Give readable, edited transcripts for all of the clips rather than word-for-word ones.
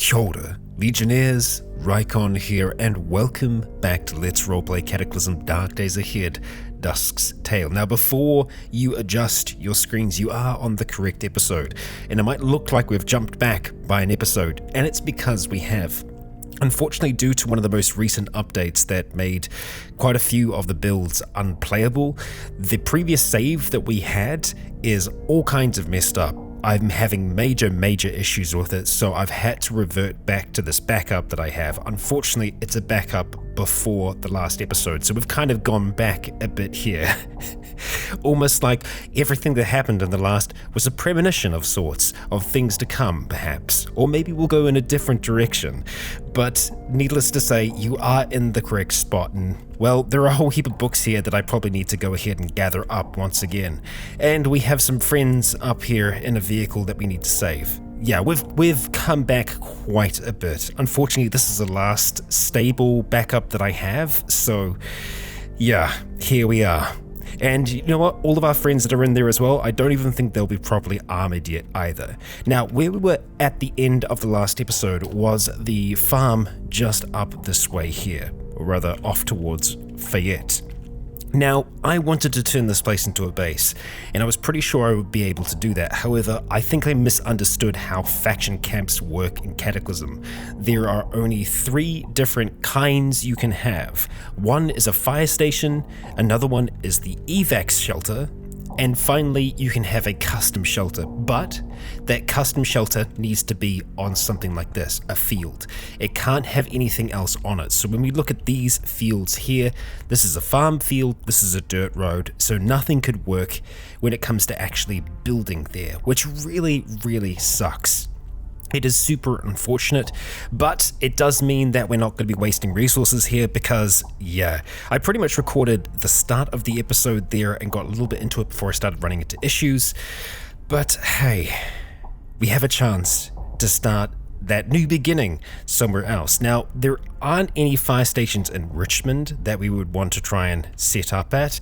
Kia ora, Legionnaires, Rycon here, and welcome back to Let's Roleplay Cataclysm Dark Days Ahead, Dusk's Tale. Now, before you adjust your screens, you are on the correct episode, and it might look like we've jumped back by an episode, and it's because we have. Unfortunately, due to one of the most recent updates that made quite a few of the builds unplayable, the previous save that we had is all kinds of messed up. I'm having major issues with it, so I've had to revert back to this backup that I have. Unfortunately, it's a backup before the last episode, so we've kind of gone back a bit here. Almost like everything that happened in the last was a premonition of sorts, of things to come, perhaps. Or maybe we'll go in a different direction. But needless to say, you are in the correct spot, and well, there are a whole heap of books here that I probably need to go ahead and gather up once again. And we have some friends up here in a vehicle that we need to save. Yeah, we've come back quite a bit. Unfortunately, this is the last stable backup that I have, so yeah, here we are. And you know what? All of our friends that are in there as well, I don't even think they'll be properly armored yet either. Now, where we were at the end of the last episode was the farm just up this way here, or rather off towards Fayette. Now, I wanted to turn this place into a base, and I was pretty sure I would be able to do that. However, I think I misunderstood how faction camps work in Cataclysm. There are only 3 different kinds you can have. One is a fire station, another one is the evac shelter, and finally you can have a custom shelter, but that custom shelter needs to be on something like this, a field. It can't have anything else on it. So when we look at these fields here, this is a farm field, this is a dirt road, so nothing could work when it comes to actually building there, which really sucks. It is super unfortunate, but it does mean that we're not going to be wasting resources here because, yeah, I pretty much recorded the start of the episode there and got a little bit into it before I started running into issues. But hey, we have a chance to start that new beginning somewhere else. Now, there aren't any fire stations in Richmond that we would want to try and set up at.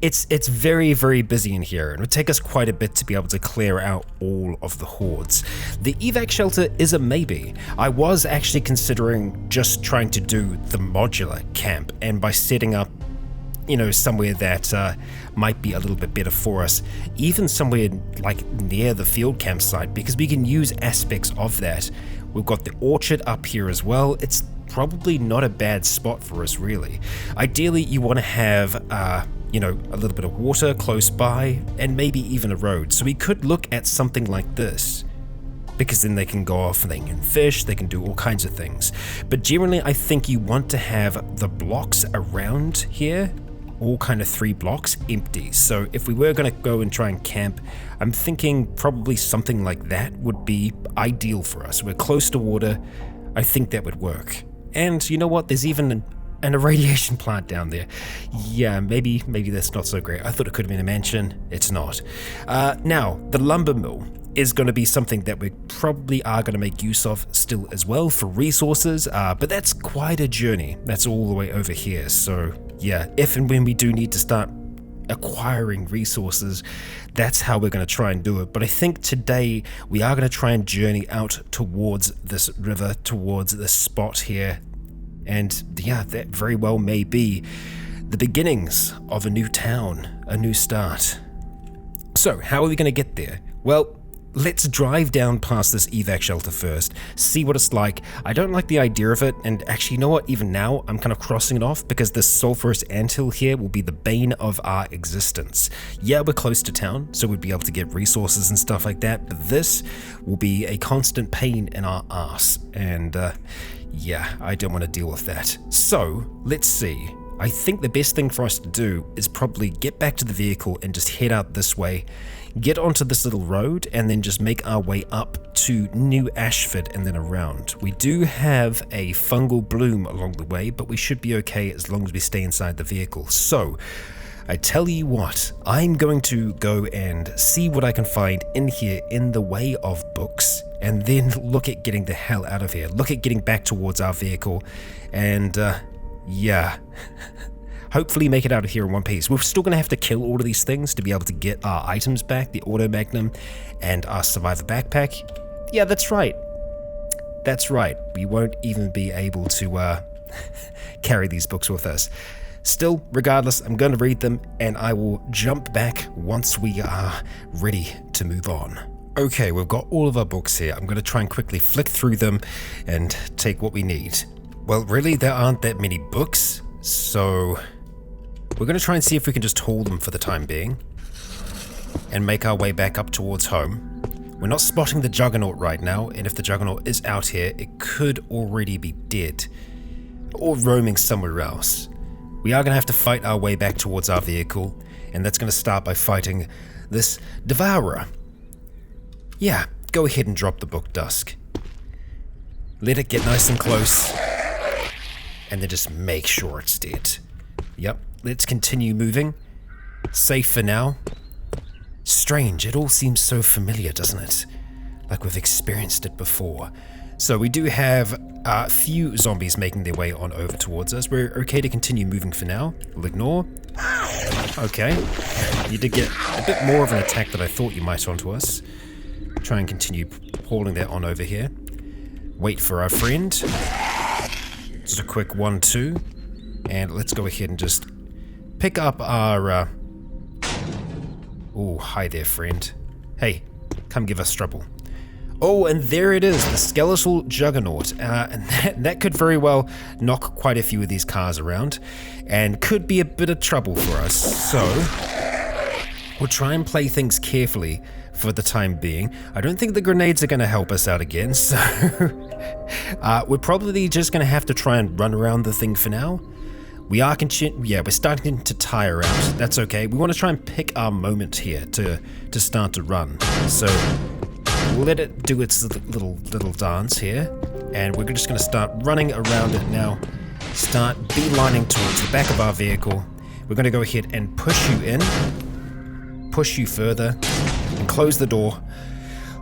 It's very busy in here, and it would take us quite a bit to be able to clear out all of the hordes. The evac shelter is a maybe. I was actually considering just trying to do the modular camp, and by setting up, you know, somewhere that might be a little bit better for us, even somewhere like near the field campsite, because we can use aspects of that. We've got the orchard up here as well. It's probably not a bad spot for us, really. Ideally, you want to have, you know, a little bit of water close by, and maybe even a road. So we could look at something like this, because then they can go off and they can fish, they can do all kinds of things. But generally, I think you want to have the blocks around here, all kind of 3 blocks, empty. So if we were going to go and try and camp, I'm thinking probably something like that would be ideal for us. We're close to water. I think that would work. And you know what? There's even an irradiation plant down there. Yeah, maybe that's not so great. I thought it could have been a mansion. It's not. Now, the lumber mill is going to be something that we probably are going to make use of still as well for resources, but that's quite a journey. That's all the way over here. So yeah, if and when we do need to start acquiring resources, that's how we're going to try and do it. But I think today we are going to try and journey out towards this river, towards this spot here, and yeah, that very well may be the beginnings of a new town, a new start. So how are we going to get there? Well, let's drive down past this evac shelter first, see what it's like. I don't like the idea of it, and actually, you know what, even now, I'm kind of crossing it off because this sulfurous anthill here will be the bane of our existence. Yeah, we're close to town, so we'd be able to get resources and stuff like that, but this will be a constant pain in our ass, and yeah, I don't want to deal with that. So, let's see. I think the best thing for us to do is probably get back to the vehicle and just head out this way, get onto this little road, and then just make our way up to New Ashford and then around. We do have a fungal bloom along the way, but we should be okay as long as we stay inside the vehicle. So, I tell you what, I'm going to go and see what I can find in here in the way of books, and then look at getting the hell out of here. Look at getting back towards our vehicle, and yeah. Hopefully make it out of here in one piece. We're still going to have to kill all of these things to be able to get our items back, the auto magnum and our survivor backpack. Yeah, that's right. That's right. We won't even be able to carry these books with us. Still, regardless, I'm going to read them, and I will jump back once we are ready to move on. Okay, we've got all of our books here. I'm going to try and quickly flick through them and take what we need. Well, really, there aren't that many books, so we're going to try and see if we can just haul them for the time being and make our way back up towards home. We're not spotting the Juggernaut right now, and if the Juggernaut is out here, it could already be dead or roaming somewhere else. We are going to have to fight our way back towards our vehicle, and that's going to start by fighting this Devourer. Yeah, go ahead and drop the book, Dusk. Let it get nice and close, and then just make sure it's dead. Yep, let's continue moving. Safe for now. Strange, it all seems so familiar, doesn't it? Like we've experienced it before. So we do have a few zombies making their way on over towards us. We're okay to continue moving for now. We'll ignore. Okay. You did get a bit more of an attack than I thought you might onto us. Try and continue hauling that on over here. Wait for our friend. Just a quick 1-2. And let's go ahead and just pick up our... Oh, hi there, friend. Hey, come give us trouble. Oh, and there it is, the skeletal Juggernaut. And that could very well knock quite a few of these cars around and could be a bit of trouble for us. So we'll try and play things carefully for the time being. I don't think the grenades are going to help us out again, so we're probably just going to have to try and run around the thing for now. We're starting to tire out. That's okay. We want to try and pick our moment here to start to run. So let it do its little dance here, and we're just going to start running around it now. Start beelining towards the back of our vehicle. We're going to go ahead and push you in, push you further, and close the door.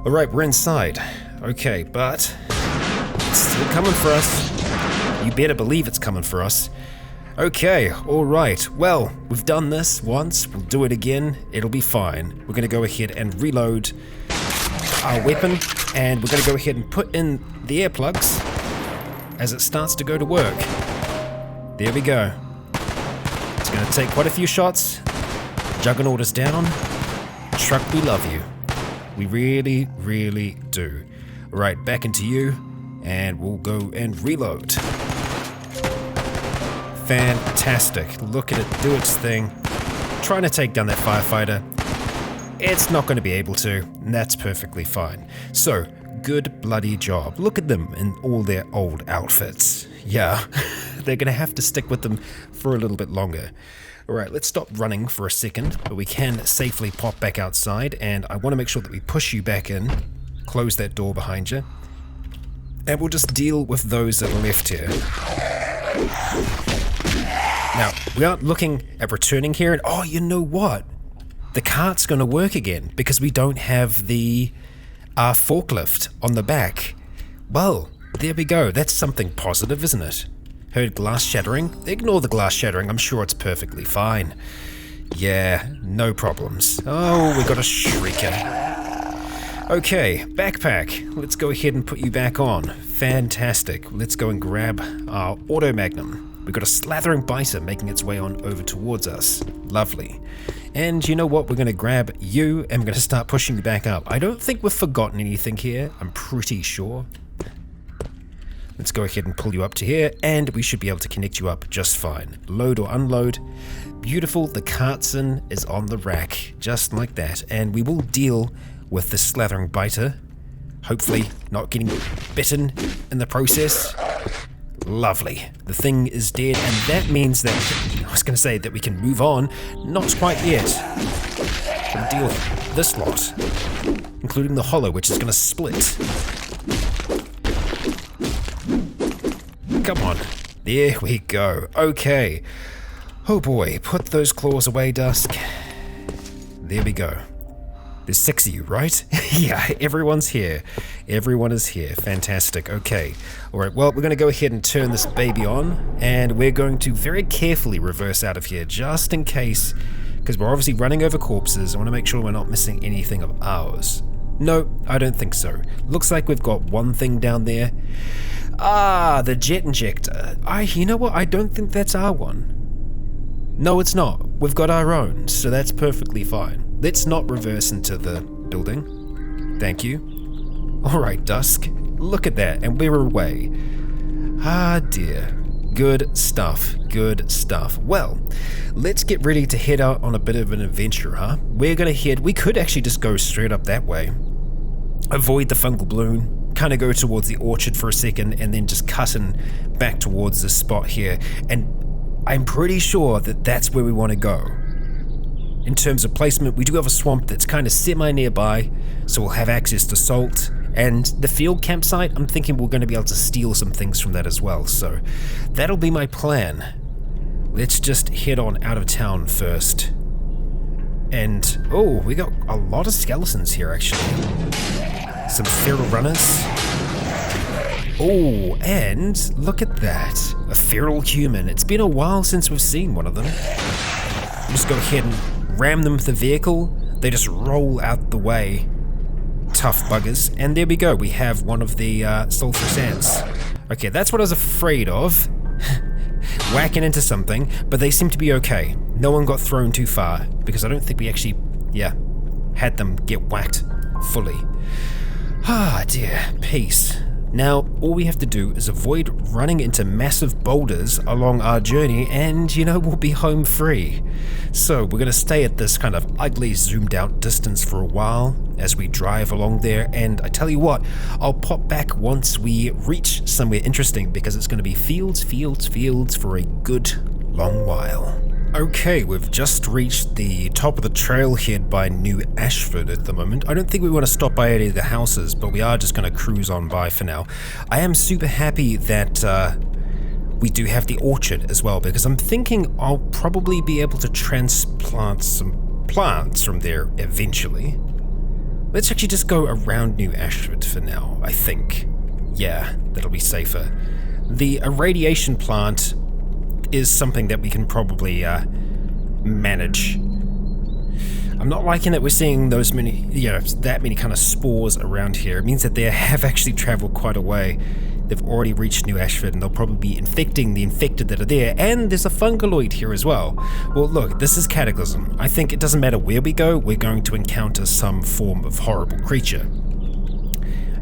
All right, we're inside. Okay, but it's still coming for us. You better believe it's coming for us. Okay, alright, well, we've done this once, we'll do it again, it'll be fine. We're going to go ahead and reload our weapon, and we're going to go ahead and put in the earplugs as it starts to go to work. There we go. It's going to take quite a few shots. Juggernaut is down. Truck, we love you. We really, really do. Alright, back into you, and we'll go and reload. Fantastic. Look at it do its thing. Trying to take down that firefighter. It's not going to be able to, and that's perfectly fine. So, good bloody job. Look at them in all their old outfits. Yeah, they're going to have to stick with them for a little bit longer. Alright, let's stop running for a second, but we can safely pop back outside, and I want to make sure that we push you back in, close that door behind you, and we'll just deal with those that are left here. Now, we aren't looking at returning here, and oh, you know what? The cart's going to work again, because we don't have the forklift on the back. Well, there we go. That's something positive, isn't it? Heard glass shattering? Ignore the glass shattering. I'm sure it's perfectly fine. Yeah, no problems. Oh, we got a shrieker. Okay, backpack. Let's go ahead and put you back on. Fantastic. Let's go and grab our auto magnum. We've got a slathering biter making its way on over towards us. Lovely. And you know what? We're going to grab you and we're going to start pushing you back up. I don't think we've forgotten anything here. I'm pretty sure. Let's go ahead and pull you up to here, and we should be able to connect you up just fine. Load or unload. Beautiful. The cartson is on the rack, just like that. And we will deal with the slathering biter. Hopefully not getting bitten in the process. Lovely. The thing is dead, and that means that, I was going to say that we can move on. Not quite yet. We'll deal with this lot, including the hollow, which is going to split. Come on. There we go. Okay. Oh boy, put those claws away, Dusk. There we go. There's 6 of you, right? Yeah, everyone's here. Everyone is here. Fantastic. Okay. Alright, well, we're going to go ahead and turn this baby on, and we're going to very carefully reverse out of here, just in case, because we're obviously running over corpses. I want to make sure we're not missing anything of ours. No, I don't think so. Looks like we've got one thing down there. Ah, the jet injector. You know what? I don't think that's our one. No, it's not. We've got our own, so that's perfectly fine. Let's not reverse into the building. Thank you. Alright, Dusk. Look at that, and we're away. Ah, dear. Good stuff, good stuff. Well, let's get ready to head out on a bit of an adventure, huh? We could actually just go straight up that way. Avoid the fungal bloom, kind of go towards the orchard for a second, and then just cut in back towards this spot here. And I'm pretty sure that that's where we want to go. In terms of placement, we do have a swamp that's kind of semi-nearby, so we'll have access to salt. And the field campsite, I'm thinking we're going to be able to steal some things from that as well, so that'll be my plan. Let's just head on out of town first. And, oh, we got a lot of skeletons here, actually. Some feral runners. Oh, and look at that. A feral human. It's been a while since we've seen one of them. Just go ahead and ram them with the vehicle. They just roll out the way. Tough buggers. And there we go. We have one of the sulfurous ants. Okay, that's what I was afraid of. Whacking into something, but they seem to be okay. No one got thrown too far, because I don't think we actually, had them get whacked fully. Ah, dear. Peace. Now, all we have to do is avoid running into massive boulders along our journey and, we'll be home free. So, we're going to stay at this kind of ugly zoomed out distance for a while as we drive along there, and I tell you what, I'll pop back once we reach somewhere interesting because it's going to be fields, fields, fields for a good long while. Okay, we've just reached the top of the trailhead by New Ashford at the moment. I don't think we want to stop by any of the houses, but we are just going to cruise on by for now. I am super happy that we do have the orchard as well, because I'm thinking I'll probably be able to transplant some plants from there eventually. Let's actually just go around New Ashford for now, I think. Yeah, that'll be safer. The irradiation plant is something that we can probably manage. I'm not liking that we're seeing those many, that many kind of spores around here. It means that they have actually traveled quite a way. They've already reached New Ashford and they'll probably be infecting the infected that are there. And there's a fungaloid here as well. Well, look, this is Cataclysm. I think it doesn't matter where we go, we're going to encounter some form of horrible creature.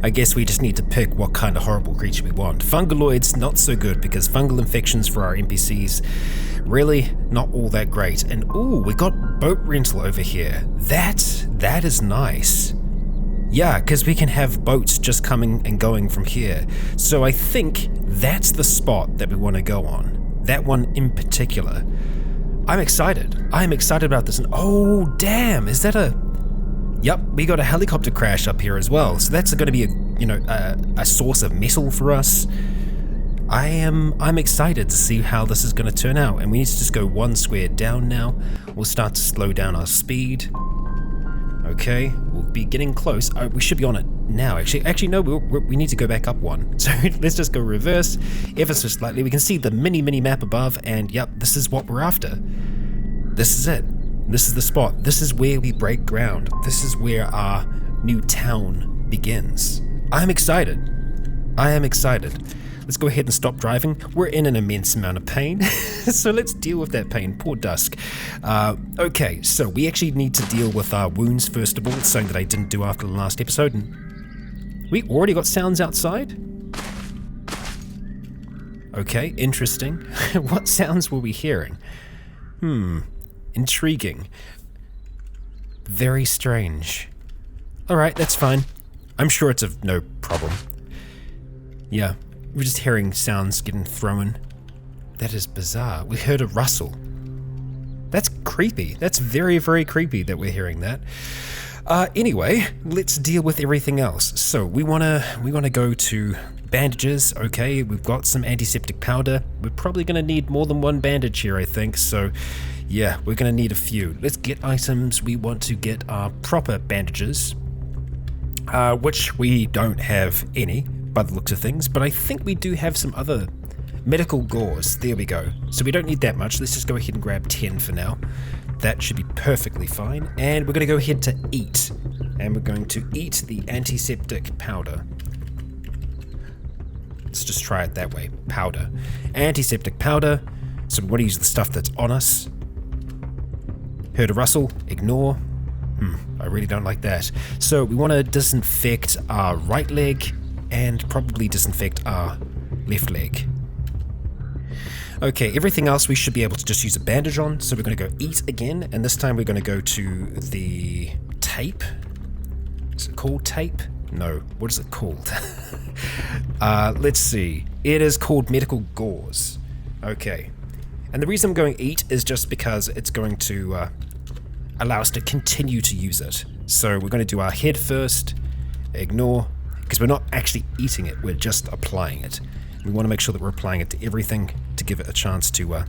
I guess we just need to pick what kind of horrible creature we want. Fungaloids, not so good, because fungal infections for our NPCs, really not all that great. And ooh, we got boat rental over here. That is nice. Yeah, because we can have boats just coming and going from here. So I think that's the spot that we want to go on. That one in particular. I'm excited. I'm excited about this. And oh, damn, is that a... Yep, we got a helicopter crash up here as well, so that's going to be a source of metal for us. I'm excited to see how this is going to turn out, and we need to just go one square down now. We'll start to slow down our speed. Okay, we'll be getting close. Oh, we should be on it now. Actually, no, we need to go back up one. So let's just go reverse ever so slightly. We can see the mini map above, and yep, this is what we're after. This is it. This is the spot. This is where we break ground. This is where our new town begins. I'm excited. I am excited. Let's go ahead and stop driving. We're in an immense amount of pain, so let's deal with that pain. Poor Dusk. Okay, so we actually need to deal with our wounds first of all. It's something that I didn't do after the last episode. And we already got sounds outside? Okay, interesting. What sounds were we hearing? Intriguing. Very strange. Alright, that's fine. I'm sure it's of no problem. Yeah, we're just hearing sounds getting thrown. That is bizarre. We heard a rustle. That's creepy. That's very, very creepy that we're hearing that. Anyway, let's deal with everything else. So we wanna go to bandages. Okay, we've got some antiseptic powder. We're probably gonna need more than one bandage here, I think. So yeah, we're gonna need a few. Let's get items. We want to get our proper bandages, which we don't have any by the looks of things, but I think we do have some other medical gauze. There we go. So we don't need that much. Let's just go ahead and grab 10 for now. That should be perfectly fine. And we're gonna go ahead to eat and we're going to eat the antiseptic powder. Let's just try it that way. Powder. Antiseptic powder. So we want to use the stuff that's on us. Heard a rustle. Ignore. I really don't like that. So we want to disinfect our right leg and probably disinfect our left leg. Okay, everything else we should be able to just use a bandage on. So we're going to go eat again, and this time we're going to go to the tape. Is it called tape? No, what is it called? Let's see. It is called medical gauze. Okay. And the reason I'm going eat is just because it's going to allow us to continue to use it. So we're going to do our head first, ignore, because we're not actually eating it, we're just applying it. We want to make sure that we're applying it to everything to give it a chance to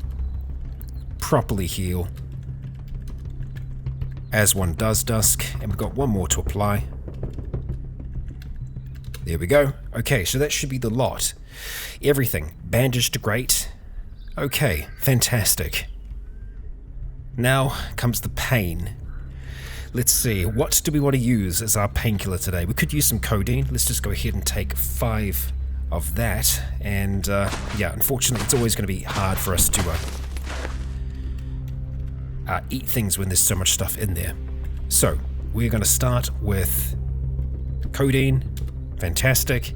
properly heal. As one does, Dusk, and we've got one more to apply. There we go. Okay, so that should be the lot. Everything. Bandaged, great. Okay, fantastic. Now comes the pain. Let's see, what do we want to use as our painkiller today? We could use some codeine. Let's just go ahead and take 5 of that. And yeah, unfortunately, it's always going to be hard for us to eat things when there's so much stuff in there. So, we're going to start with codeine. Fantastic.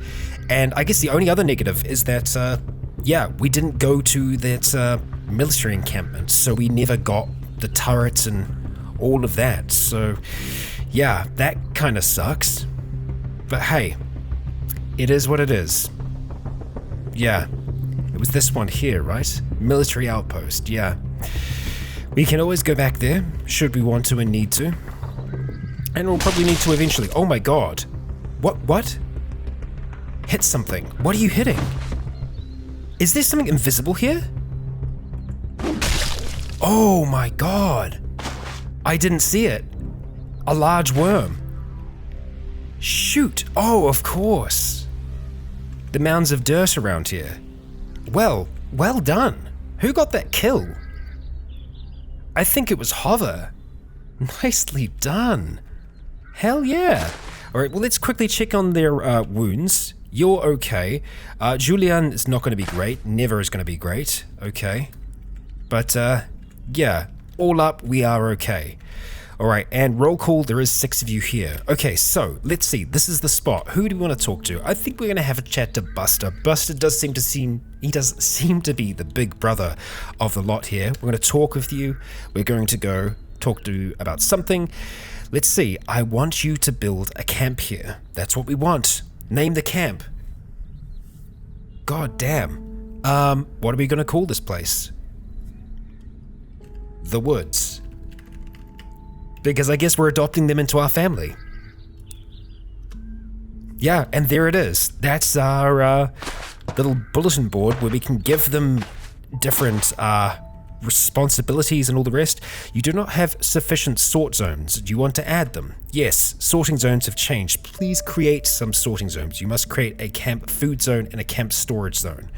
And I guess the only other negative is that, yeah, we didn't go to that military encampment, so we never got the turrets and all of that. So, yeah, that kind of sucks. But hey, it is what it is. Yeah, it was this one here, right? Military outpost, yeah. We can always go back there, should we want to and need to. And we'll probably need to eventually. Oh my god. What? Hit something. What are you hitting? Is there something invisible here? Oh my god. I didn't see it. A large worm. Shoot. Oh, of course. The mounds of dirt around here. Well done. Who got that kill? I think it was Hover. Nicely done. Hell yeah. Alright, well let's quickly check on their wounds. You're okay. Julian is not going to be great. Never is going to be great. Okay. But, yeah. All up, we are okay. Alright, and roll call, there is 6 of you here. Okay, so, let's see. This is the spot. Who do we want to talk to? I think we're going to have a chat to Buster. Buster does seem to be the big brother of the lot here. We're going to talk with you. We're going to go talk to you about something. Let's see. I want you to build a camp here. That's what we want. Name the camp. God damn. What are we going to call this place? The Woods. Because I guess we're adopting them into our family. Yeah, and there it is. That's our little bulletin board where we can give them different responsibilities and all the rest. You do not have sufficient sort zones. Do you want to add them? Yes, sorting zones have changed. Please create some sorting zones. You must create a camp food zone and a camp storage zone.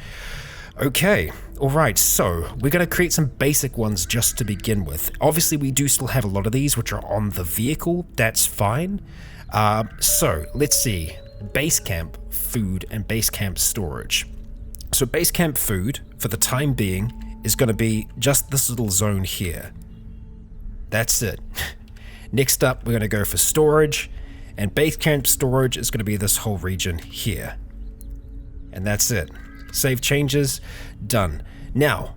Okay, alright, so we're going to create some basic ones just to begin with. Obviously, we do still have a lot of these which are on the vehicle. That's fine. So, let's see. Base camp food and base camp storage. So base camp food, for the time being, is going to be just this little zone here. That's it. Next up, we're going to go for storage, and base camp storage is going to be this whole region here. And that's it. Save changes, done. Now,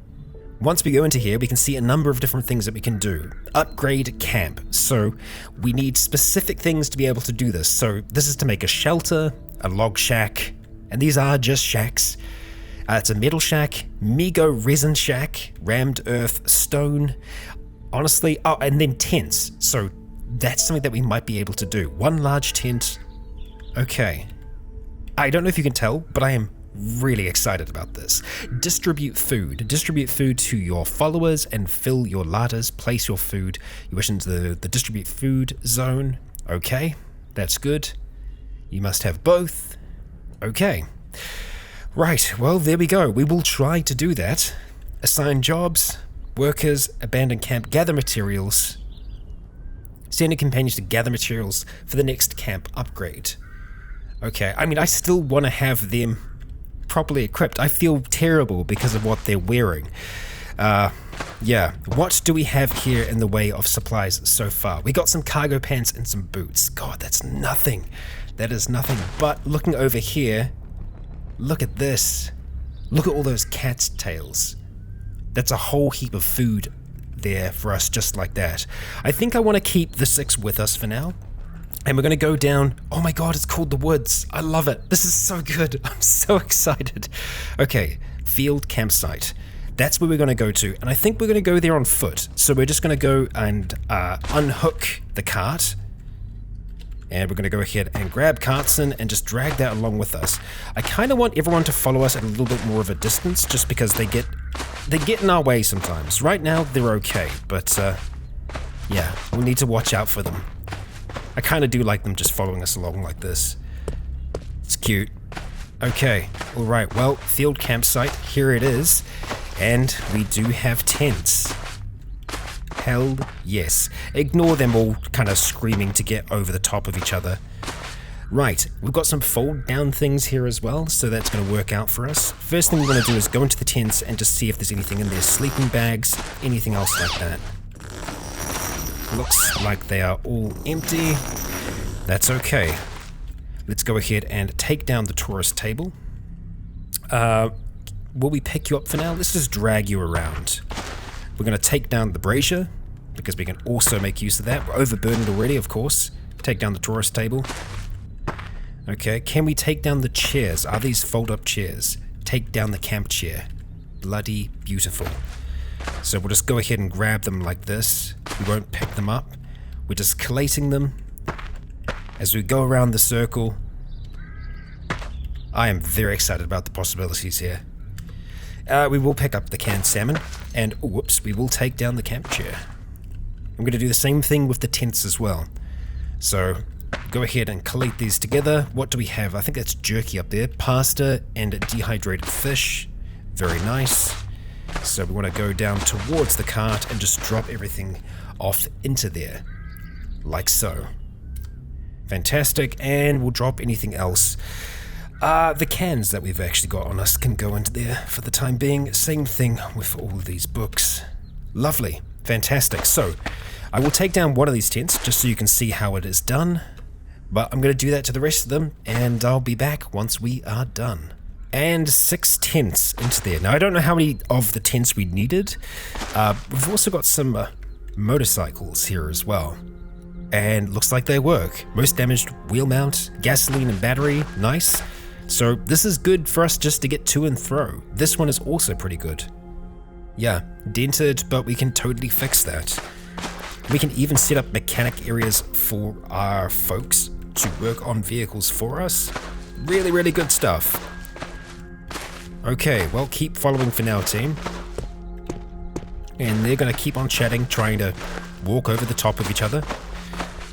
once we go into here, we can see a number of different things that we can do. Upgrade camp. So we need specific things to be able to do this. So this is to make a shelter, a log shack, and these are just shacks. It's a metal shack, Mego resin shack, rammed earth, stone. Honestly, oh, and then tents. So that's something that we might be able to do. One large tent. Okay. I don't know if you can tell, but I am really excited about this. Distribute food. Distribute food to your followers and fill your larders. Place your food. You wish into the distribute food zone. Okay, that's good. You must have both. Okay. Right, well, there we go. We will try to do that. Assign jobs, workers, abandon camp, gather materials. Sending companions to gather materials for the next camp upgrade. Okay, I mean, I still want to have them properly equipped. I feel terrible because of what they're wearing. Yeah, what do we have here in the way of supplies so far? We got some cargo pants and some boots. God, that's nothing. That is nothing. But looking over here, look at this. Look at all those cat's tails. That's a whole heap of food there for us just like that. I think I want to keep the 6 with us for now. And we're going to go down. Oh my god, it's called the woods. I love it. This is so good. I'm so excited. Okay, field campsite. That's where we're going to go to. And I think we're going to go there on foot. So we're just going to go and unhook the cart. And we're going to go ahead and grab Cartson and just drag that along with us. I kind of want everyone to follow us at a little bit more of a distance just because they get in our way sometimes. Right now, they're okay. But, yeah, we need to watch out for them. I kind of do like them just following us along like this. It's cute. Okay, alright, well, field campsite, here it is. And we do have tents. Hell yes. Ignore them all kind of screaming to get over the top of each other. Right, we've got some fold down things here as well, so that's going to work out for us. First thing we're going to do is go into the tents and just see if there's anything in there. Sleeping bags, anything else like that. Looks like they are all empty. That's okay. Let's go ahead and take down the tourist table. Will we pick you up for now? Let's just drag you around. We're going to take down the brazier, because we can also make use of that. We're overburdened already, of course. Take down the tourist table. Okay, can we take down the chairs? Are these fold-up chairs? Take down the camp chair. Bloody beautiful. So we'll just go ahead and grab them like this. We won't pick them up. We're just collating them. As we go around the circle, I am very excited about the possibilities here. We will pick up the canned salmon, and whoops, we will take down the camp chair. I'm going to do the same thing with the tents as well. So go ahead and collate these together. What do we have? I think that's jerky up there. Pasta and dehydrated fish. Very nice. So we want to go down towards the cart and just drop everything off into there. Like so. Fantastic, and we'll drop anything else. The cans that we've actually got on us can go into there for the time being. Same thing with all of these books. Lovely. Fantastic. So, I will take down one of these tents just so you can see how it is done. But I'm going to do that to the rest of them, and I'll be back once we are done. And 6 tents into there. Now, I don't know how many of the tents we needed. We've also got some motorcycles here as well. And looks like they work. Most damaged wheel mount, gasoline and battery, nice. So this is good for us just to get to and fro. This one is also pretty good. Yeah, dented, but we can totally fix that. We can even set up mechanic areas for our folks to work on vehicles for us. Really, really good stuff. Okay, well, keep following for now, team. And they're going to keep on chatting, trying to walk over the top of each other.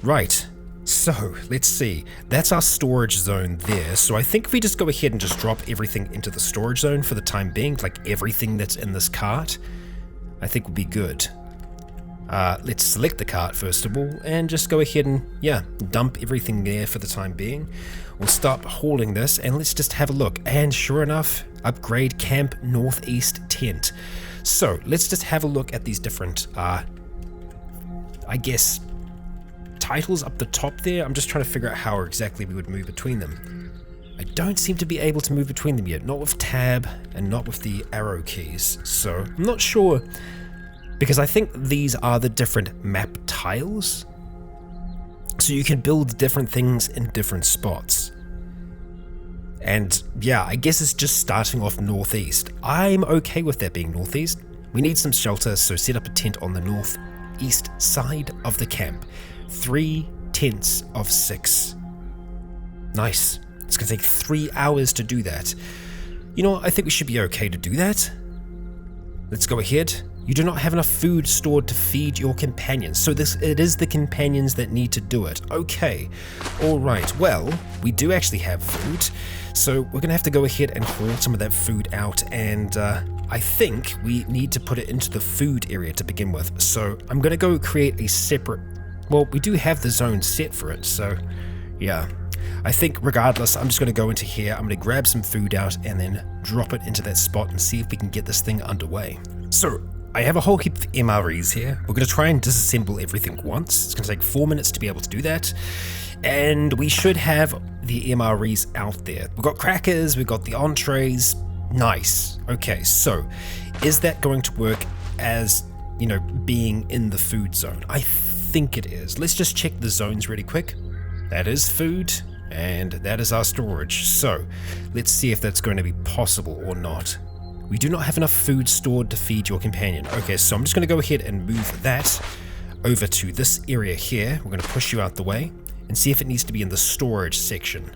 Right, so let's see. That's our storage zone there. So I think if we just go ahead and just drop everything into the storage zone for the time being, like everything that's in this cart, I think would be good. Let's select the cart first of all and just go ahead and, yeah, dump everything there for the time being. We'll stop hauling this and let's just have a look. And sure enough, upgrade Camp Northeast tent. So let's just have a look at these different, I guess, titles up the top there. I'm just trying to figure out how exactly we would move between them. I don't seem to be able to move between them yet, not with tab and not with the arrow keys. So I'm not sure, because I think these are the different map tiles. So you can build different things in different spots. And yeah, I guess it's just starting off northeast. I'm okay with that being northeast. We need some shelter, so set up a tent on the northeast side of the camp. 3 tents of 6. Nice. It's going to take 3 hours to do that. You know what? I think we should be okay to do that. Let's go ahead. You do not have enough food stored to feed your companions. So it is the companions that need to do it. Okay. Alright. Well, we do actually have food. So we're going to have to go ahead and haul some of that food out. And I think we need to put it into the food area to begin with. So I'm going to go create a separate Well, we do have the zone set for it, so yeah. I think regardless, I'm just going to go into here, I'm going to grab some food out and then drop it into that spot and see if we can get this thing underway. So, I have a whole heap of MREs here. We're going to try and disassemble everything once. It's going to take 4 minutes to be able to do that. And we should have the MREs out there. We've got crackers, we've got the entrees. Nice. Okay, so is that going to work as, you know, being in the food zone? I think it is. Let's just check the zones really quick. That is food, and that is our storage. So let's see if that's going to be possible or not. We do not have enough food stored to feed your companion. Okay, so I'm just going to go ahead and move that over to this area here. We're going to push you out the way and see if it needs to be in the storage section.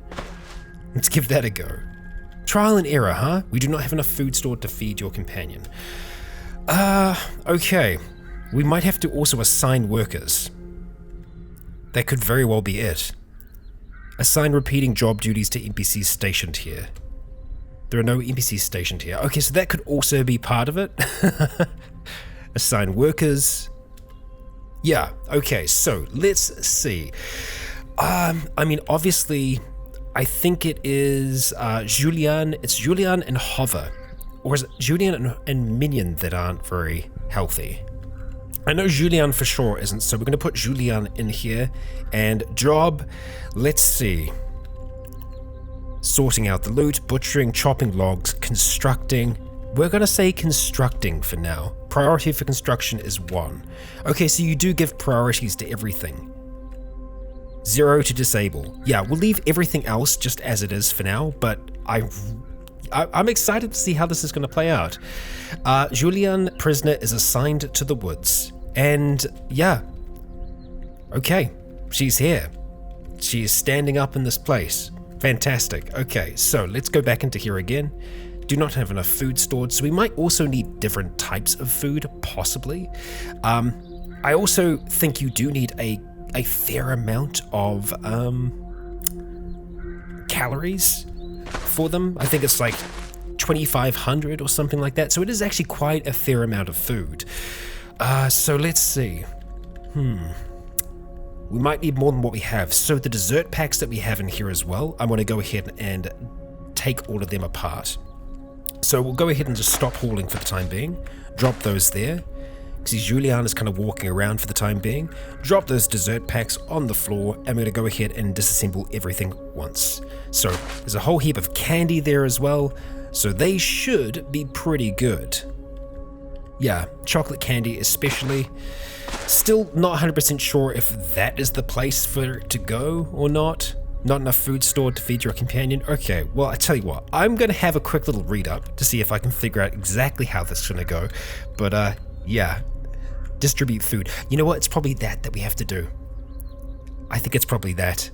Let's give that a go. Trial and error, huh? We do not have enough food stored to feed your companion. Okay. We might have to also assign workers. That could very well be it. Assign repeating job duties to NPCs stationed here. There are no NPCs stationed here. Okay, so that could also be part of it. Assign workers. Yeah, okay, so let's see. I mean, obviously, I think it is Julian. It's Julian and Hover. Or is it Julian and Minion that aren't very healthy? I know Julian for sure isn't, so we're going to put Julian in here. And job, let's see. Sorting out the loot, butchering, chopping logs, constructing. We're going to say constructing for now. Priority for construction is 1. Okay, so you do give priorities to everything. 0 to disable. Yeah, we'll leave everything else just as it is for now, but I'm excited to see how this is going to play out. Julian, prisoner, is assigned to the woods. And yeah. Okay, she's here. She is standing up in this place. Fantastic. Okay, so let's go back into here again. Do not have enough food stored, so we might also need different types of food, possibly. I also think you do need a fair amount of calories for them. I think it's like 2,500 or something like that, so it is actually quite a fair amount of food. So let's see. We might need more than what we have. So the dessert packs that we have in here as well, I want to go ahead and take all of them apart. So we'll go ahead and just stop hauling for the time being. Drop those there. See, Julian is kind of walking around for the time being. Drop those dessert packs on the floor, and we're going to go ahead and disassemble everything once. So there's a whole heap of candy there as well, so they should be pretty good. Yeah, chocolate candy especially. Still not 100% sure if that is the place for it to go or not. Not enough food stored to feed your companion. Okay, well, I tell you what, I'm going to have a quick little read up to see if I can figure out exactly how this is going to go. But yeah, distribute food. You know what? It's probably that we have to do. I think it's probably that.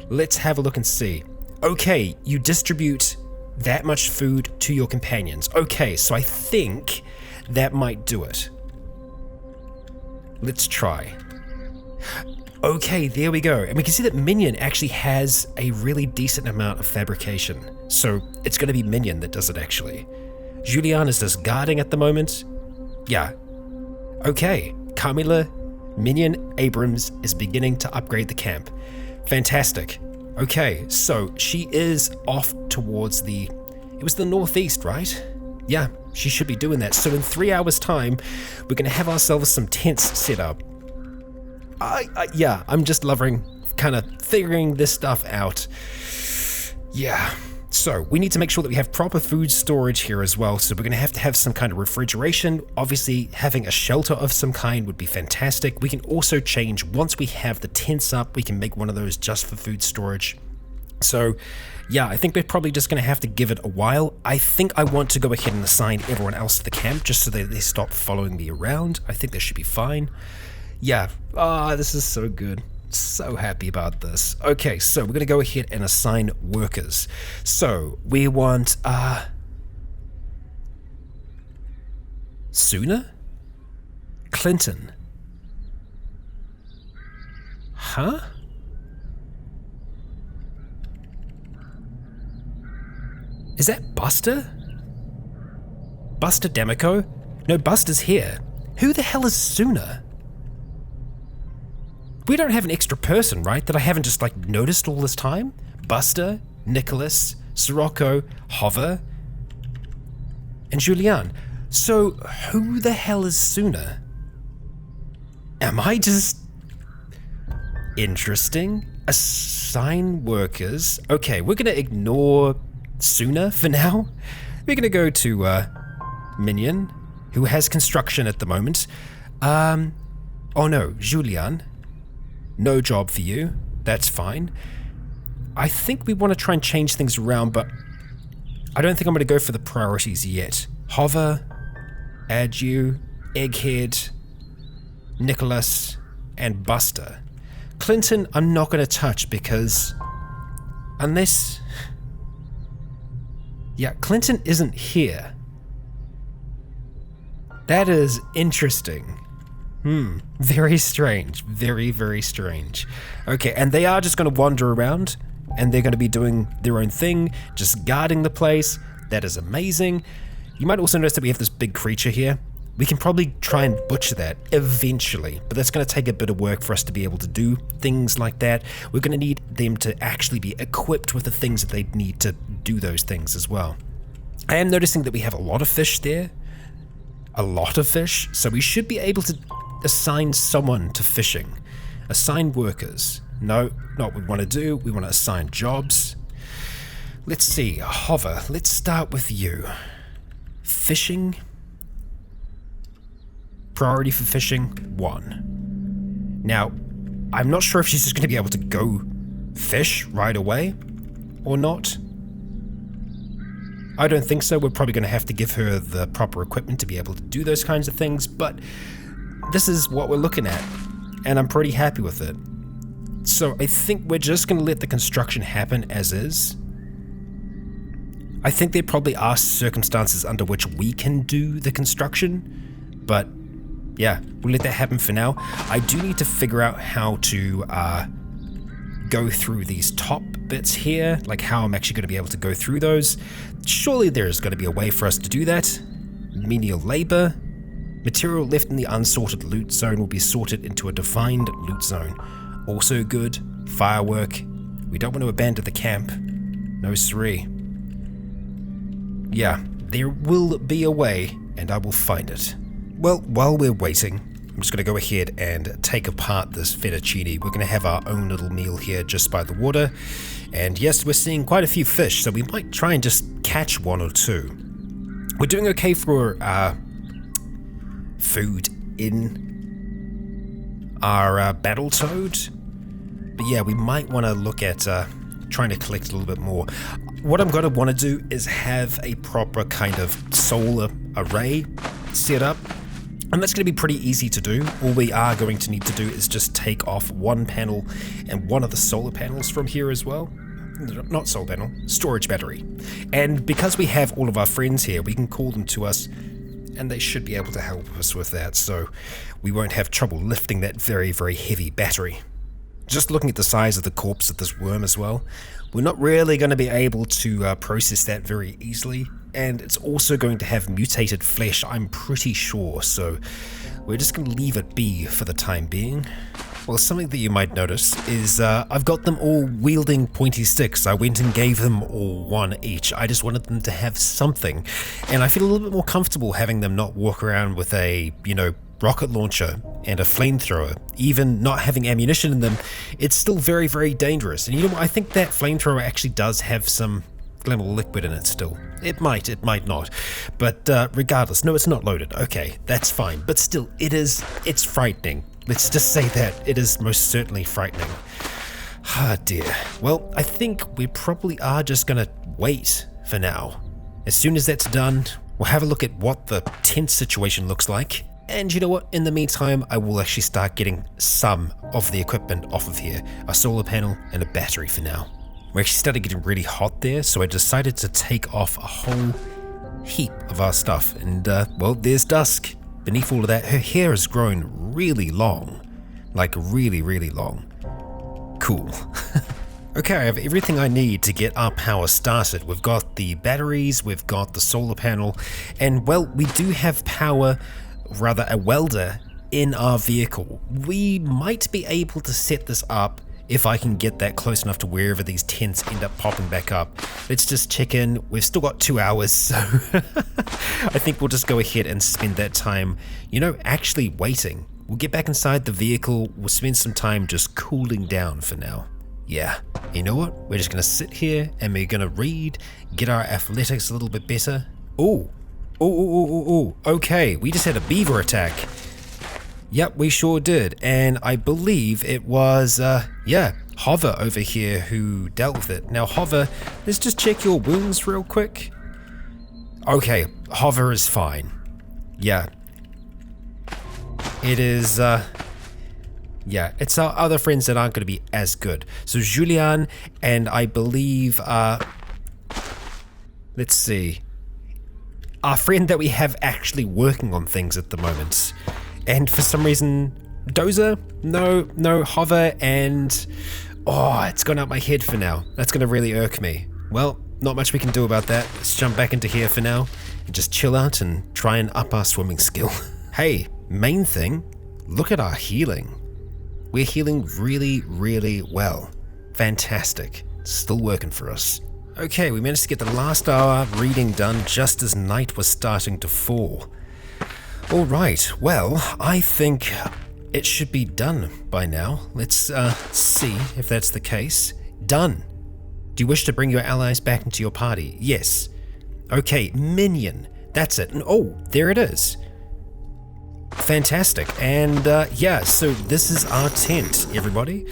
Let's have a look and see. Okay, you distribute that much food to your companions. Okay, so I think that might do it. Let's try. Okay, there we go. And we can see that Minion actually has a really decent amount of fabrication. So it's going to be Minion that does it actually. Julian is just guarding at the moment. Yeah. Okay, Carmilla, Minion, Abrams is beginning to upgrade the camp. Fantastic. Okay, so she is off towards it was the northeast, right? Yeah, she should be doing that. So in 3 hours time, we're going to have ourselves some tents set up. Yeah, I'm just loving kind of figuring this stuff out. Yeah. So we need to make sure that we have proper food storage here as well. So we're going to have some kind of refrigeration. Obviously, having a shelter of some kind would be fantastic. We can also change, once we have the tents up, we can make one of those just for food storage. So yeah, I think we're probably just going to have to give it a while. I think I want to go ahead and assign everyone else to the camp just so that they stop following me around. I think that should be fine. Yeah, this is so good. So happy about this. Okay, so we're going to go ahead and assign workers. So we want Sooner? Clinton. Huh? Is that Buster? Buster Demico? No, Buster's here. Who the hell is Sooner? We don't have an extra person, right, that I haven't just like noticed all this time? Buster, Nicholas, Sirocco, Hover, and Julian. So who the hell is Suna? Am I just... Interesting. Assign workers. Okay, we're gonna ignore Suna for now. We're gonna go to Minion, who has construction at the moment. Oh no, Julian. No job for you. That's fine. I think we want to try and change things around, but I don't think I'm going to go for the priorities yet. Hover, add you, Egghead, Nicholas, and Buster. Clinton, I'm not going to touch because unless... Yeah, Clinton isn't here. That is interesting. Very strange. Very, very strange. Okay, and they are just going to wander around, and they're going to be doing their own thing, just guarding the place. That is amazing. You might also notice that we have this big creature here. We can probably try and butcher that eventually, but that's going to take a bit of work for us to be able to do things like that. We're going to need them to actually be equipped with the things that they need to do those things as well. I am noticing that we have a lot of fish there. A lot of fish, so we should be able to assign someone to fishing. Assign workers. No, not what we want to do. We want to assign jobs. Let's see, Hover, let's start with you. Fishing. Priority for fishing, 1. Now, I'm not sure if she's just going to be able to go fish right away or not. I don't think so. We're probably going to have to give her the proper equipment to be able to do those kinds of things, but this is what we're looking at, and I'm pretty happy with it. So I think we're just going to let the construction happen as is. I think there probably are circumstances under which we can do the construction, but yeah, we'll let that happen for now. I do need to figure out how to go through these top bits here, like how I'm actually going to be able to go through those. Surely there's going to be a way for us to do that. Menial labor. Material left in the unsorted loot zone will be sorted into a defined loot zone. Also good. Firework. We don't want to abandon the camp. No siree. Yeah, there will be a way, and I will find it. Well, while we're waiting, I'm just going to go ahead and take apart this fettuccine. We're going to have our own little meal here just by the water. And yes, we're seeing quite a few fish, so we might try and just catch 1 or 2. We're doing okay for food in our battle toad. But yeah, we might want to look at trying to collect a little bit more. What I'm going to want to do is have a proper kind of solar array set up. And that's going to be pretty easy to do. All we are going to need to do is just take off one panel and one of the solar panels from here as well. Not solar panel, storage battery. And because we have all of our friends here, we can call them to us and they should be able to help us with that, so we won't have trouble lifting that very, very heavy battery. Just looking at the size of the corpse of this worm as well, we're not really going to be able to process that very easily, and it's also going to have mutated flesh, I'm pretty sure, so we're just going to leave it be for the time being. Well, something that you might notice is I've got them all wielding pointy sticks. I went and gave them all one each. I just wanted them to have something, and I feel a little bit more comfortable having them not walk around with a, rocket launcher and a flamethrower. Even not having ammunition in them, it's still very, very dangerous. And I think that flamethrower actually does have some flammable liquid in it still. It might not. But regardless, no, it's not loaded. Okay, that's fine. But still, it's frightening. Let's just say that it is most certainly frightening. Ah, dear. Well, I think we probably are just gonna wait for now. As soon as that's done, we'll have a look at what the tent situation looks like. And you know what? In the meantime, I will actually start getting some of the equipment off of here. A solar panel and a battery for now. We're actually starting getting really hot there, so I decided to take off a whole heap of our stuff. And, well, there's Dusk. Beneath all of that, her hair has grown really long. Like, really, really long. Cool. Okay, I have everything I need to get our power started. We've got the batteries, we've got the solar panel, and, well, we do have power, rather a welder, in our vehicle. We might be able to set this up if I can get that close enough to wherever these tents end up popping back up. Let's just check in. We've still got 2 hours, so I think we'll just go ahead and spend that time, actually waiting. We'll get back inside the vehicle. We'll spend some time just cooling down for now. Yeah, you know what? We're just going to sit here and we're going to read, get our athletics a little bit better. Ooh. Okay, we just had a beaver attack. Yep, we sure did. And I believe it was, Hover over here who dealt with it. Now, Hover, let's just check your wounds real quick. Okay, Hover is fine. Yeah. It is, it's our other friends that aren't going to be as good. So Julian and I believe, let's see, our friend that we have actually working on things at the moment. And for some reason, Dozer, no, Hover, and it's gone out my head for now. That's going to really irk me. Well, not much we can do about that. Let's jump back into here for now and just chill out and try and up our swimming skill. Hey, main thing, look at our healing. We're healing really, really well. Fantastic. Still working for us. Okay, we managed to get the last hour reading done just as night was starting to fall. Alright, well, I think it should be done by now. Let's see if that's the case. Done. Do you wish to bring your allies back into your party? Yes. Okay, minion. That's it. And there it is. Fantastic. And so this is our tent, everybody.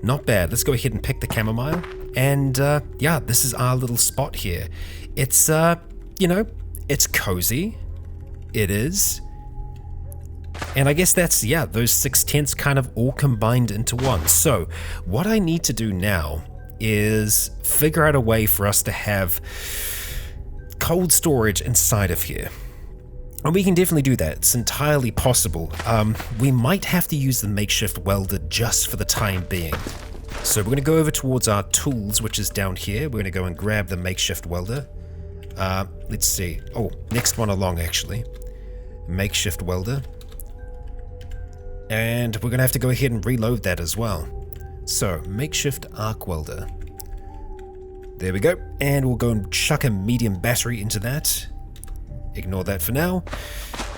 Not bad. Let's go ahead and pick the chamomile. And this is our little spot here. It's, it's cozy. It is. And I guess that's, those 6 tents kind of all combined into one. So what I need to do now is figure out a way for us to have cold storage inside of here. And we can definitely do that. It's entirely possible. We might have to use the makeshift welder just for the time being. So we're going to go over towards our tools, which is down here. We're going to go and grab the makeshift welder. Let's see. Next one along, actually. Makeshift welder. And we're going to have to go ahead and reload that as well. So, makeshift arc welder. There we go. And we'll go and chuck a medium battery into that. Ignore that for now.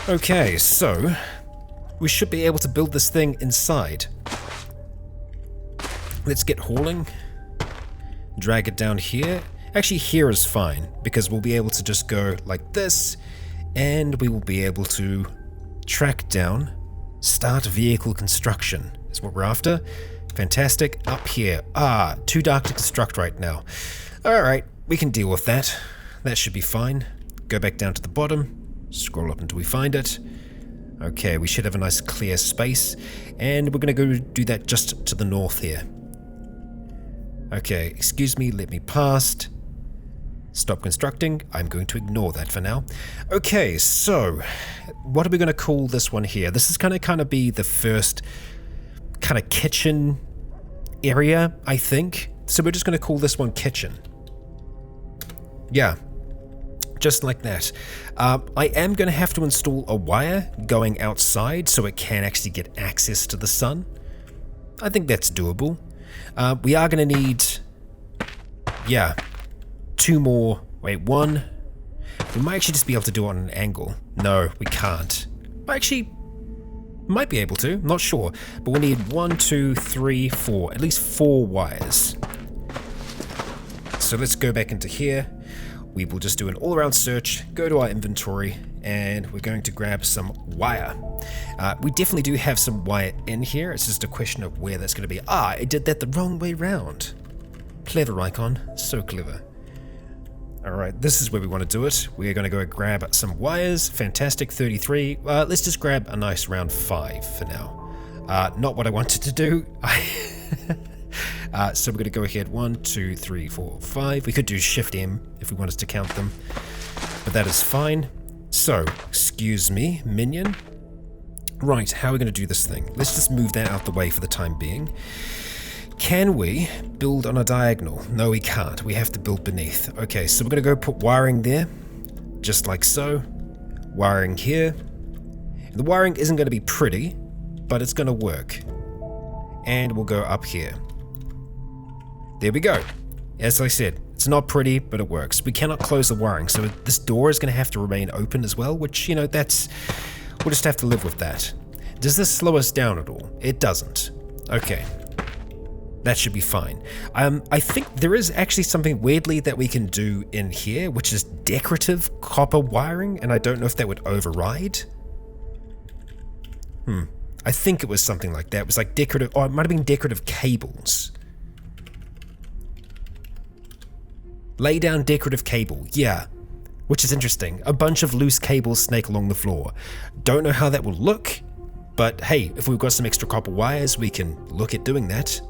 Okay, so we should be able to build this thing inside. Let's get hauling. Drag it down here. Actually, here is fine, because we'll be able to just go like this, and we will be able to track down. Start vehicle construction is what we're after. Fantastic. Up here. Too dark to construct right now. Alright, we can deal with that. That should be fine. Go back down to the bottom. Scroll up until we find it. Okay, we should have a nice clear space. And we're going to go do that just to the north here. Okay, excuse me, let me past. Stop constructing. I'm going to ignore that for now. Okay, so what are we going to call this one here? This is going to kind of be the first kind of kitchen area, I think. So we're just going to call this one kitchen. Yeah, just like that. I am going to have to install a wire going outside so it can actually get access to the sun. I think that's doable. We are going to need, 2 more. Wait, 1. We might actually just be able to do it on an angle. No, we can't. Actually, might be able to. Not sure. But we need 1, 2, 3, 4. At least 4 wires. So let's go back into here. We will just do an all-around search, go to our inventory, and we're going to grab some wire. We definitely do have some wire in here. It's just a question of where that's going to be. I did that the wrong way round. Clever, Rycon. So clever. Alright, this is where we want to do it. We're going to go grab some wires. Fantastic, 33. Let's just grab a nice round 5 for now. Not what I wanted to do. So we're going to go ahead. 1, 2, 3, 4, 5. We could do Shift M if we wanted to count them. But that is fine. So, excuse me, minion. Right, how are we going to do this thing? Let's just move that out the way for the time being. Can we build on a diagonal? No, we can't. We have to build beneath. Okay, so we're going to go put wiring there. Just like so. Wiring here. And The wiring isn't going to be pretty, but it's going to work. And we'll go up here. There we go. As I said, it's not pretty, but it works. We cannot close the wiring, so this door is going to have to remain open as well, which, we'll just have to live with that. Does this slow us down at all? It doesn't. Okay. That should be fine. I think there is actually something weirdly that we can do in here, which is decorative copper wiring, and I don't know if that would override. I think it was something like that. It was like decorative, or it might have been decorative cables. Lay down decorative cable, yeah. Which is interesting. A bunch of loose cables snake along the floor. Don't know how that will look, but hey, if we've got some extra copper wires, we can look at doing that.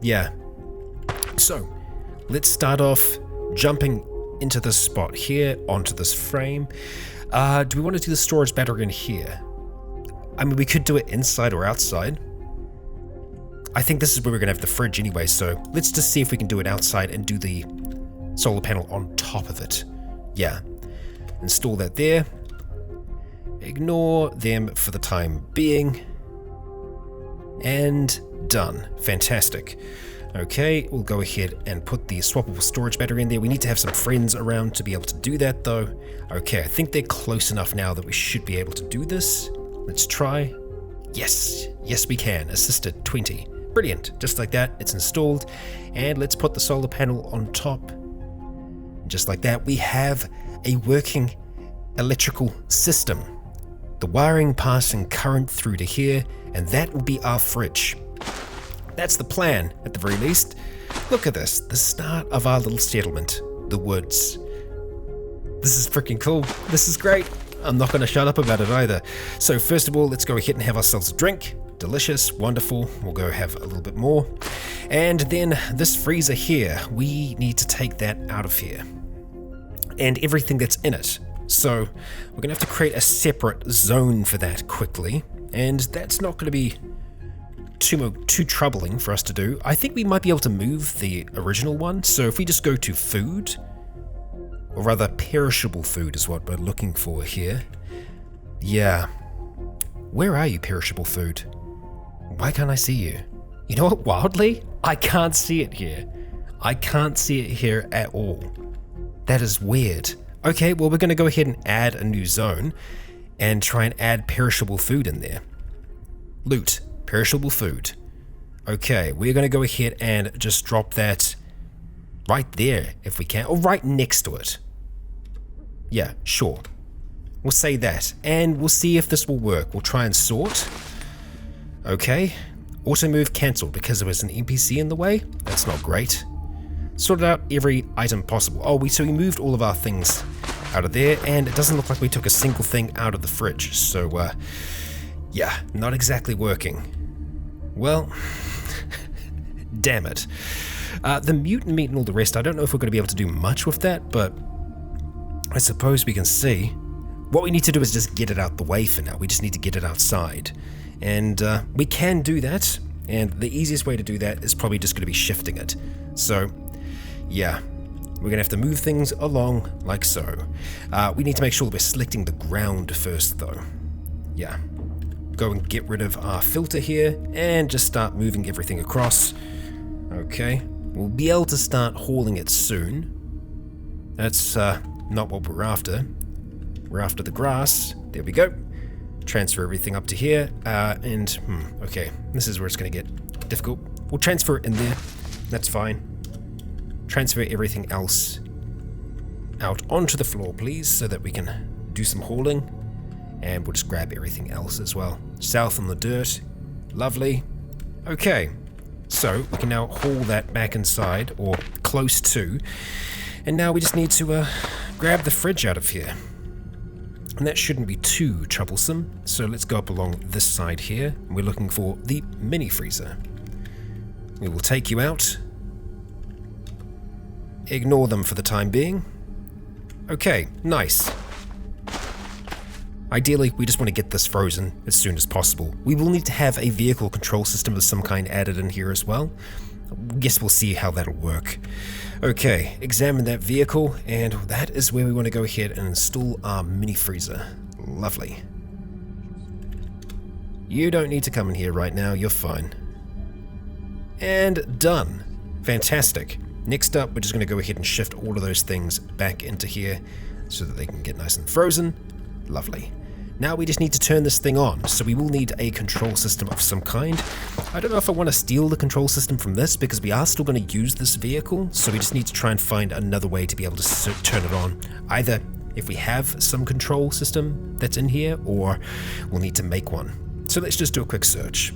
Yeah. So, let's start off jumping into this spot here, onto this frame. Do we want to do the storage battery in here? I mean, we could do it inside or outside. I think this is where we're going to have the fridge anyway, so let's just see if we can do it outside and do the solar panel on top of it. Yeah. Install that there. Ignore them for the time being. And done. Fantastic. Okay, we'll go ahead and put the swappable storage battery in there. We need to have some friends around to be able to do that though. Okay, I think they're close enough now that we should be able to do this. Let's try. Yes, yes we can. Assisted 20. Brilliant. Just like that, it's installed. And let's put the solar panel on top. Just like that, we have a working electrical system. The wiring passing current through to here, and that will be our fridge. That's the plan, at the very least. Look at this, the start of our little settlement, the woods. This is freaking cool. This is great. I'm not going to shut up about it either. So first of all, let's go ahead and have ourselves a drink. Delicious, wonderful. We'll go have a little bit more. And then this freezer here, we need to take that out of here. And everything that's in it. So we're going to have to create a separate zone for that quickly. And that's not going to be too troubling for us to do. I think we might be able to move the original one. So if we just go to food, or rather perishable food is what we're looking for here. Yeah. Where are you, perishable food? Why can't I see you? You know what, wildly? I can't see it here. I can't see it here at all. That is weird. Okay, well we're going to go ahead and add a new zone and try and add perishable food in there. Loot, perishable food. Okay, we're going to go ahead and just drop that right there if we can, or right next to it. Yeah, sure. We'll say that, and we'll see if this will work. We'll try and sort. Okay, auto move cancelled because there was an NPC in the way. That's not great. Sorted out every item possible. Oh, so we moved all of our things out of there, and it doesn't look like we took a single thing out of the fridge. So, yeah, not exactly working. Well, damn it. The mutant meat and all the rest, I don't know if we're going to be able to do much with that, but I suppose we can see. What we need to do is just get it out the way for now. We just need to get it outside. And we can do that, and the easiest way to do that is probably just going to be shifting it. So, yeah, we're going to have to move things along like so. We need to make sure that we're selecting the ground first, though. Yeah. Go and get rid of our filter here, and just start moving everything across. Okay. We'll be able to start hauling it soon. That's not what we're after. We're after the grass. There we go. Transfer everything up to here. Okay. This is where it's going to get difficult. We'll transfer it in there. That's fine. Transfer everything else out onto the floor, please, so that we can do some hauling. And we'll just grab everything else as well. South on the dirt. Lovely. Okay. So we can now haul that back inside, or close to. And now we just need to grab the fridge out of here. And that shouldn't be too troublesome. So let's go up along this side here. We're looking for the mini freezer. We will take you out. Ignore them for the time being. Okay, nice. Ideally, we just want to get this frozen as soon as possible. We will need to have a vehicle control system of some kind added in here as well. Guess we'll see how that'll work. Okay, examine that vehicle, and that is where we want to go ahead and install our mini freezer. Lovely. You don't need to come in here right now, you're fine. And done. Fantastic. Next up, we're just going to go ahead and shift all of those things back into here so that they can get nice and frozen. Lovely. Now we just need to turn this thing on, so we will need a control system of some kind. I don't know if I want to steal the control system from this, because we are still going to use this vehicle, so we just need to try and find another way to be able to turn it on. Either if we have some control system that's in here, or we'll need to make one. So let's just do a quick search.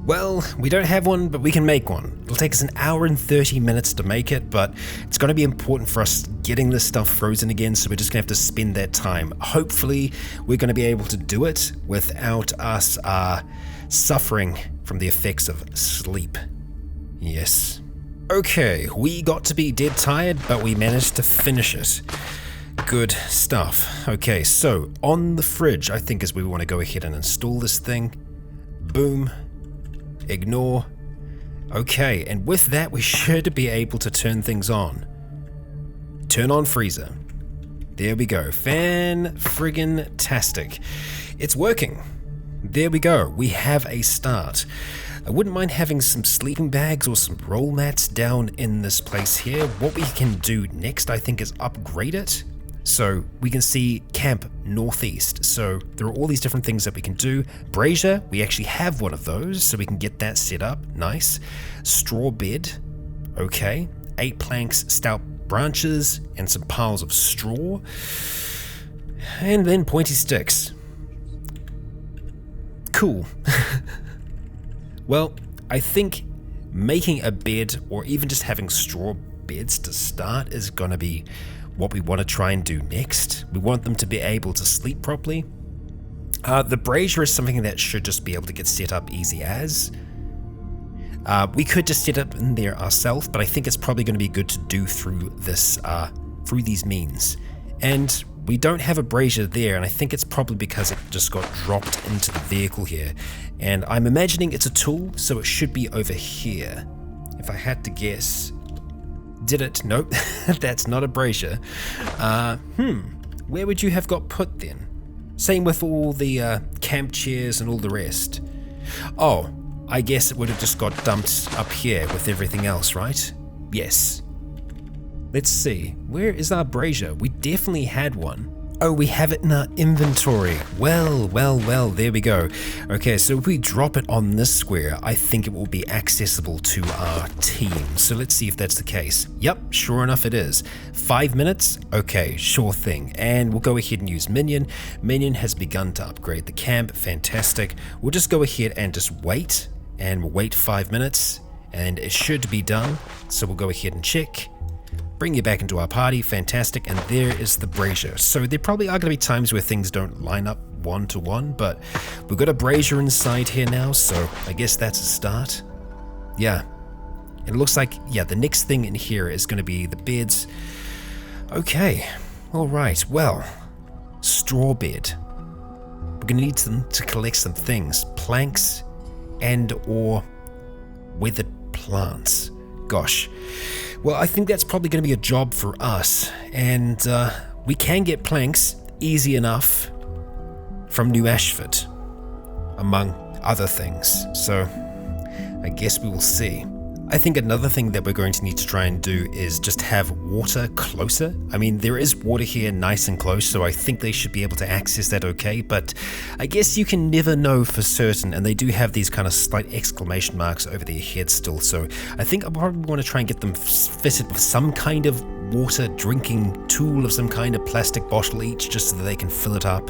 Well, we don't have one, but we can make one. It'll take us an hour and 30 minutes to make it, but it's going to be important for us getting this stuff frozen again, so we're just going to have to spend that time. Hopefully, we're going to be able to do it without us suffering from the effects of sleep. Yes. Okay, we got to be dead tired, but we managed to finish it. Good stuff. Okay, so on the fridge, I think is where we want to go ahead and install this thing. Boom. Ignore. Okay, and with that we should be able to turn things on. Turn on freezer. There we go. Fan-friggin-tastic. It's working. There we go. We have a start. I wouldn't mind having some sleeping bags or some roll mats down in this place here. What we can do next, I think, is upgrade it. So we can see camp northeast. So there are all these different things that we can do. Brazier, we actually have one of those, so we can get that set up. Nice. Straw bed. Okay. 8 planks, stout branches, and some piles of straw. And then pointy sticks. Cool. Well, I think making a bed, or even just having straw beds to start, is going to be what we want to try and do next. We want them to be able to sleep properly. The brazier is something that should just be able to get set up easy as. We could just set up in there ourselves, but I think it's probably going to be good to do through this, through these means. And we don't have a brazier there, and I think it's probably because it just got dropped into the vehicle here. And I'm imagining it's a tool, so it should be over here. If I had to guess. Did it? Nope, that's not a brazier. Where would you have got put then? Same with all the camp chairs and all the rest. Oh, I guess it would have just got dumped up here with everything else, right? Yes. Let's see, where is our brazier? We definitely had one. Oh, we have it in our inventory. Well, there we go. Okay, so if we drop it on this square, I think it will be accessible to our team. So let's see if that's the case. Yep, sure enough it is. 5 minutes? Okay, sure thing. And we'll go ahead and use Minion. Minion has begun to upgrade the camp. Fantastic. We'll just go ahead and just wait. And we'll wait 5 minutes. And it should be done. So we'll go ahead and check. Bring you back into our party, fantastic, and there is the brazier. So there probably are going to be times where things don't line up one to one, but we've got a brazier inside here now, so I guess that's a start. Yeah, it looks like, yeah, the next thing in here is going to be the beds. Okay, alright, well, straw bed. We're going to need them to collect some things, planks and or withered plants. Gosh. Well, I think that's probably going to be a job for us, and we can get planks easy enough from New Ashford, among other things, so I guess we will see. I think another thing that we're going to need to try and do is just have water closer. I mean, there is water here nice and close, so I think they should be able to access that okay, but I guess you can never know for certain, and they do have these kind of slight exclamation marks over their heads still, so I think I probably want to try and get them fitted with some kind of water drinking tool of some kind, of plastic bottle each, just so that they can fill it up.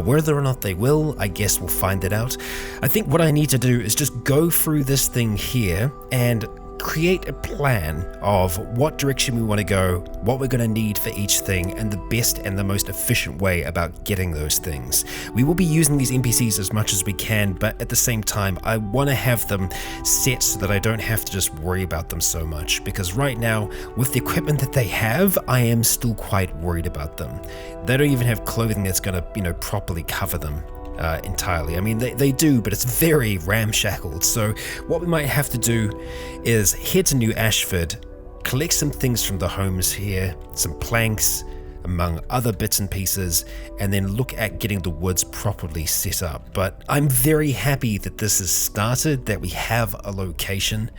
Whether or not they will, I guess we'll find that out. I think what I need to do is just go through this thing here and create a plan of what direction we want to go, what we're going to need for each thing, and the best and the most efficient way about getting those things. We will be using these NPCs as much as we can, but at the same time, I want to have them set so that I don't have to just worry about them so much, because right now, with the equipment that they have, I am still quite worried about them. They don't even have clothing that's going to, properly cover them. Entirely. I mean, they do, but it's very ramshackled. So what we might have to do is head to New Ashford, collect some things from the homes here, some planks, among other bits and pieces, and then look at getting the woods properly set up. But I'm very happy that this has started, that we have a location.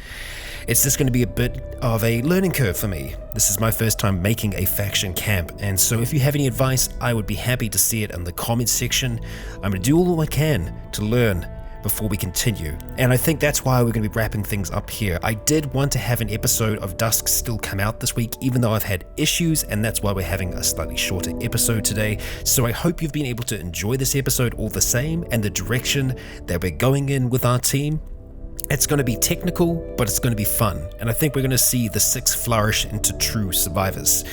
It's just going to be a bit of a learning curve for me. This is my first time making a faction camp, and so if you have any advice, I would be happy to see it in the comments section. I'm going to do all I can to learn before we continue, and I think that's why we're going to be wrapping things up here. I did want to have an episode of Dusk still come out this week, even though I've had issues, and that's why we're having a slightly shorter episode today. So I hope you've been able to enjoy this episode all the same, and the direction that we're going in with our team. It's going to be technical, but it's going to be fun, and I think we're going to see the 6 flourish into true survivors.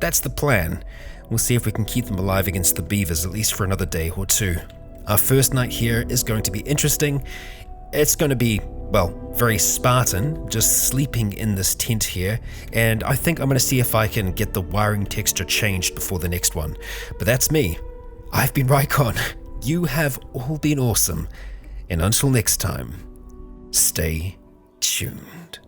That's the plan. We'll see if we can keep them alive against the beavers, at least for another day or two. Our first night here is going to be interesting. It's going to be, well, very Spartan, just sleeping in this tent here, and I think I'm going to see if I can get the wiring texture changed before the next one. But that's me. I've been Rycon. You have all been awesome, and until next time, stay tuned.